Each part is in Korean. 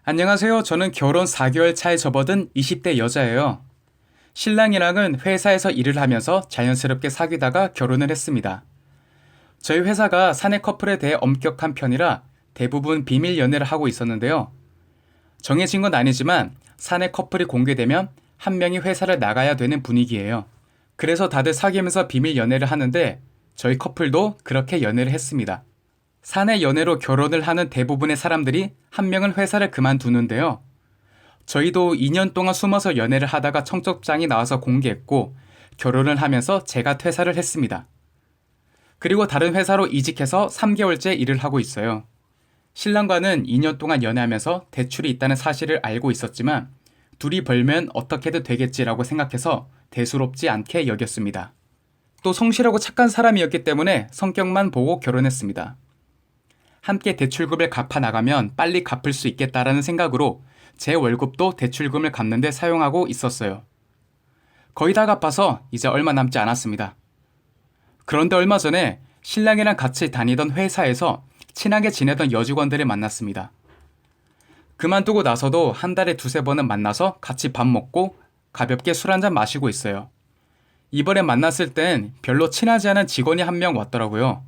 안녕하세요. 저는 결혼 4개월 차에 접어든 20대 여자예요. 신랑이랑은 회사에서 일을 하면서 자연스럽게 사귀다가 결혼을 했습니다. 저희 회사가 사내 커플에 대해 엄격한 편이라 대부분 비밀 연애를 하고 있었는데요. 정해진 건 아니지만 사내 커플이 공개되면 한 명이 회사를 나가야 되는 분위기예요. 그래서 다들 사귀면서 비밀 연애를 하는데 저희 커플도 그렇게 연애를 했습니다. 사내 연애로 결혼을 하는 대부분의 사람들이 한 명은 회사를 그만두는데요. 저희도 2년 동안 숨어서 연애를 하다가 청첩장이 나와서 공개했고 결혼을 하면서 제가 퇴사를 했습니다. 그리고 다른 회사로 이직해서 3개월째 일을 하고 있어요. 신랑과는 2년 동안 연애하면서 대출이 있다는 사실을 알고 있었지만 둘이 벌면 어떻게든 되겠지라고 생각해서 대수롭지 않게 여겼습니다. 또 성실하고 착한 사람이었기 때문에 성격만 보고 결혼했습니다. 함께 대출금을 갚아 나가면 빨리 갚을 수 있겠다라는 생각으로 제 월급도 대출금을 갚는 데 사용하고 있었어요. 거의 다 갚아서 이제 얼마 남지 않았습니다. 그런데 얼마 전에 신랑이랑 같이 다니던 회사에서 친하게 지내던 여직원들을 만났습니다. 그만두고 나서도 한 달에 두세 번은 만나서 같이 밥 먹고 가볍게 술 한잔 마시고 있어요. 이번에 만났을 땐 별로 친하지 않은 직원이 한 명 왔더라고요.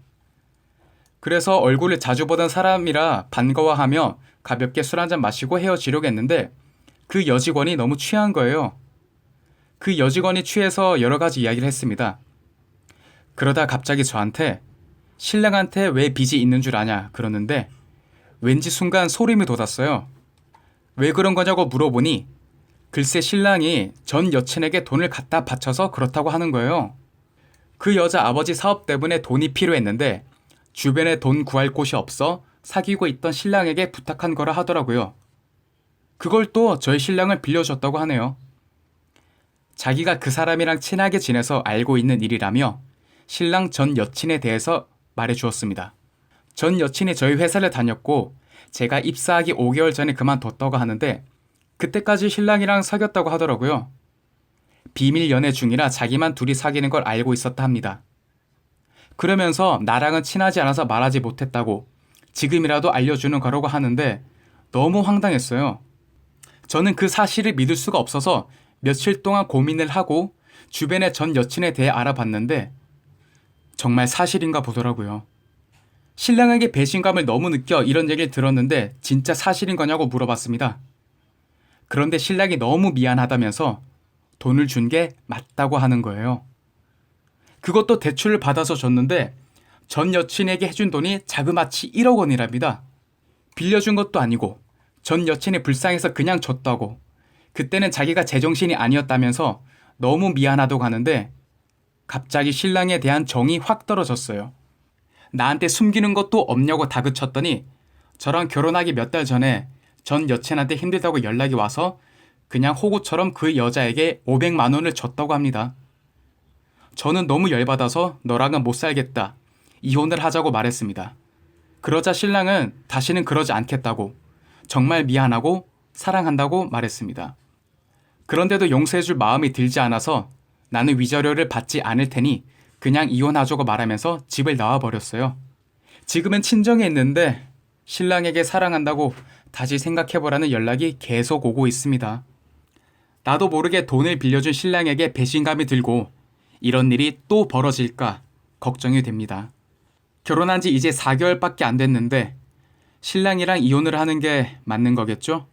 그래서 얼굴을 자주 보던 사람이라 반가워하며 가볍게 술 한잔 마시고 헤어지려고 했는데 그 여직원이 너무 취한 거예요. 그 여직원이 취해서 여러 가지 이야기를 했습니다. 그러다 갑자기 저한테 신랑한테 왜 빚이 있는 줄 아냐 그러는데 왠지 순간 소름이 돋았어요. 왜 그런 거냐고 물어보니 글쎄 신랑이 전 여친에게 돈을 갖다 바쳐서 그렇다고 하는 거예요. 그 여자 아버지 사업 때문에 돈이 필요했는데 주변에 돈 구할 곳이 없어 사귀고 있던 신랑에게 부탁한 거라 하더라고요. 그걸 또 저희 신랑을 빌려줬다고 하네요. 자기가 그 사람이랑 친하게 지내서 알고 있는 일이라며 신랑 전 여친에 대해서 말해주었습니다. 전 여친이 저희 회사를 다녔고 제가 입사하기 5개월 전에 그만뒀다고 하는데 그때까지 신랑이랑 사귀었다고 하더라고요. 비밀 연애 중이라 자기만 둘이 사귀는 걸 알고 있었다 합니다. 그러면서 나랑은 친하지 않아서 말하지 못했다고 지금이라도 알려주는 거라고 하는데 너무 황당했어요. 저는 그 사실을 믿을 수가 없어서 며칠 동안 고민을 하고 주변의 전 여친에 대해 알아봤는데 정말 사실인가 보더라고요. 신랑에게 배신감을 너무 느껴 이런 얘기를 들었는데 진짜 사실인 거냐고 물어봤습니다. 그런데 신랑이 너무 미안하다면서 돈을 준 게 맞다고 하는 거예요. 그것도 대출을 받아서 줬는데 전 여친에게 해준 돈이 자그마치 1억 원이랍니다. 빌려준 것도 아니고 전 여친이 불쌍해서 그냥 줬다고. 그때는 자기가 제정신이 아니었다면서 너무 미안하다고 하는데 갑자기 신랑에 대한 정이 확 떨어졌어요. 나한테 숨기는 것도 없냐고 다그쳤더니 저랑 결혼하기 몇 달 전에 전 여친한테 힘들다고 연락이 와서 그냥 호구처럼 그 여자에게 500만 원을 줬다고 합니다. 저는 너무 열받아서 너랑은 못 살겠다. 이혼을 하자고 말했습니다. 그러자 신랑은 다시는 그러지 않겠다고 정말 미안하고 사랑한다고 말했습니다. 그런데도 용서해줄 마음이 들지 않아서 나는 위자료를 받지 않을 테니 그냥 이혼하자고 말하면서 집을 나와버렸어요. 지금은 친정에 있는데 신랑에게 사랑한다고 다시 생각해보라는 연락이 계속 오고 있습니다. 나도 모르게 돈을 빌려준 신랑에게 배신감이 들고 이런 일이 또 벌어질까 걱정이 됩니다. 결혼한 지 이제 4개월밖에 안 됐는데 신랑이랑 이혼을 하는 게 맞는 거겠죠?